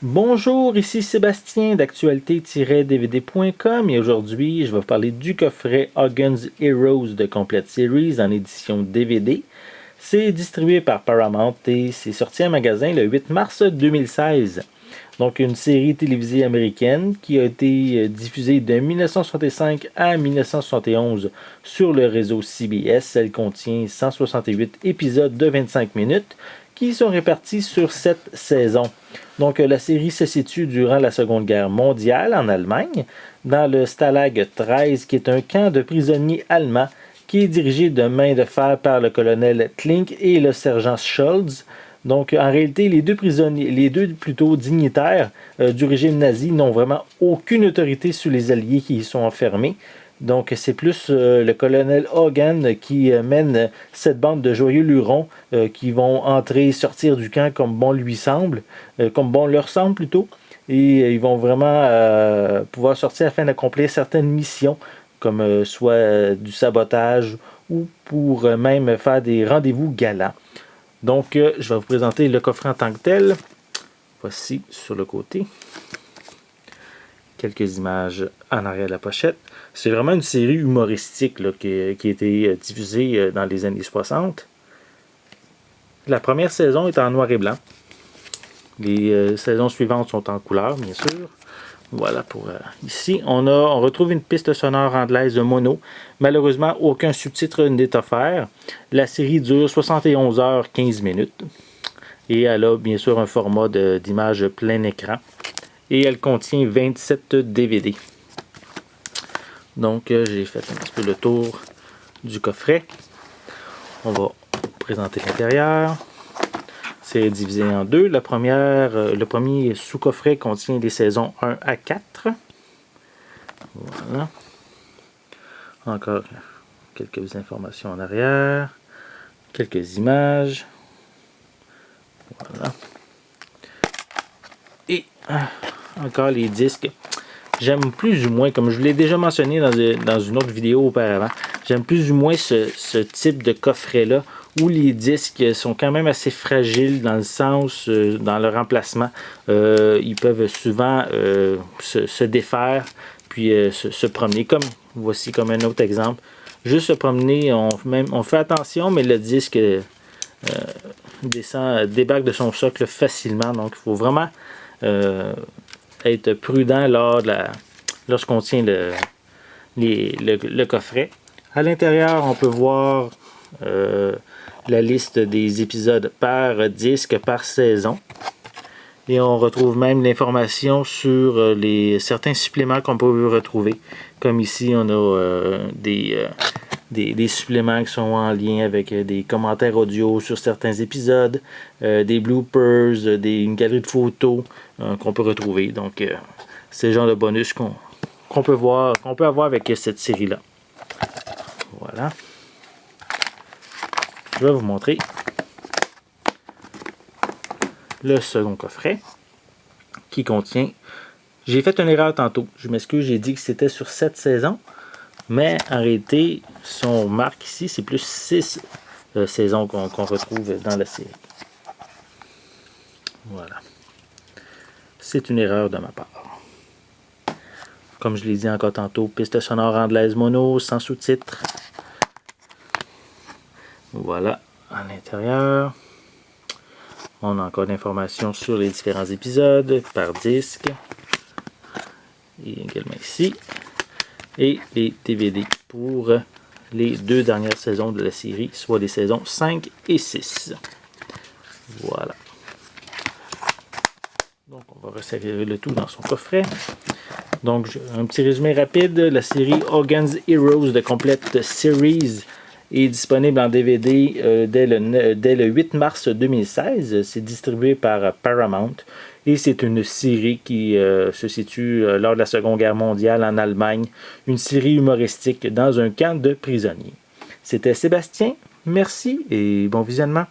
Bonjour, ici Sébastien d'actualité-dvd.com et aujourd'hui je vais vous parler du coffret Hogan's Heroes de Complete Series en édition DVD. C'est distribué par Paramount et c'est sorti en magasin le 8 mars 2016. Donc une série télévisée américaine qui a été diffusée de 1965 à 1971 sur le réseau CBS. Elle contient 168 épisodes de 25 minutes qui sont répartis sur 7 saisons. Donc la série se situe durant la Seconde Guerre mondiale en Allemagne, dans le Stalag 13 qui est un camp de prisonniers allemands qui est dirigé de main de fer par le colonel Klink et le sergent Scholz. Donc, en réalité, les deux plutôt dignitaires du régime nazi n'ont vraiment aucune autorité sur les alliés qui y sont enfermés. Donc, c'est plus le colonel Hogan qui mène cette bande de joyeux lurons qui vont entrer et sortir du camp comme bon lui semble, comme bon leur semble plutôt. Et ils vont vraiment pouvoir sortir afin d'accomplir certaines missions, comme soit du sabotage ou pour même faire des rendez-vous galants. Donc, je vais vous présenter le coffret en tant que tel. Voici sur le côté. Quelques images en arrière de la pochette. C'est vraiment une série humoristique là, qui a été diffusée dans les années 60. La première saison est en noir et blanc. Les saisons suivantes sont en couleur, bien sûr. Voilà pour ici. On retrouve une piste sonore anglaise mono. Malheureusement, aucun sous-titre n'est offert. La série dure 71 heures 15 minutes. Et elle a bien sûr un format d'image plein écran. Et elle contient 27 DVD. Donc j'ai fait un petit peu le tour du coffret. On va présenter l'intérieur. C'est divisé en deux. Le premier sous-coffret contient les saisons 1 à 4. Voilà. Encore quelques informations en arrière. Quelques images. Voilà. Et encore les disques. J'aime plus ou moins, comme je l'ai déjà mentionné dans une autre vidéo auparavant, j'aime plus ou moins ce type de coffret-là où les disques sont quand même assez fragiles dans le sens, dans leur emplacement. Ils peuvent souvent se défaire puis se promener. Voici comme un autre exemple. Juste se promener, on fait attention, mais le disque débarque de son socle facilement. Donc il faut vraiment être prudent lorsqu'on tient le coffret. À l'intérieur, on peut voir la liste des épisodes par disque, par saison. Et on retrouve même l'information sur certains suppléments qu'on peut retrouver. Comme ici, on a des suppléments qui sont en lien avec des commentaires audio sur certains épisodes, des bloopers, une galerie de photos qu'on peut retrouver. Donc, c'est le genre de bonus qu'on peut avoir avec cette série-là. Voilà. Je vais vous montrer le second coffret qui contient... J'ai fait une erreur tantôt. Je m'excuse, j'ai dit que c'était sur 7 saisons. Mais en réalité, si on remarque ici, c'est plus 6 saisons qu'on retrouve dans la série. Voilà. C'est une erreur de ma part. Comme je l'ai dit encore tantôt, piste sonore anglaise mono, sans sous-titres. Voilà, à l'intérieur. On a encore l'information sur les différents épisodes par disque. Et également ici. Et les DVD pour les 2 dernières saisons de la série, soit les saisons 5 et 6. Voilà. Donc, on va resserrer le tout dans son coffret. Donc, un petit résumé rapide. La série Hogan's Heroes de Complete Series est disponible en DVD dès le 8 mars 2016. C'est distribué par Paramount. Et c'est une série qui se situe lors de la Seconde Guerre mondiale en Allemagne. Une série humoristique dans un camp de prisonniers. C'était Sébastien. Merci et bon visionnement.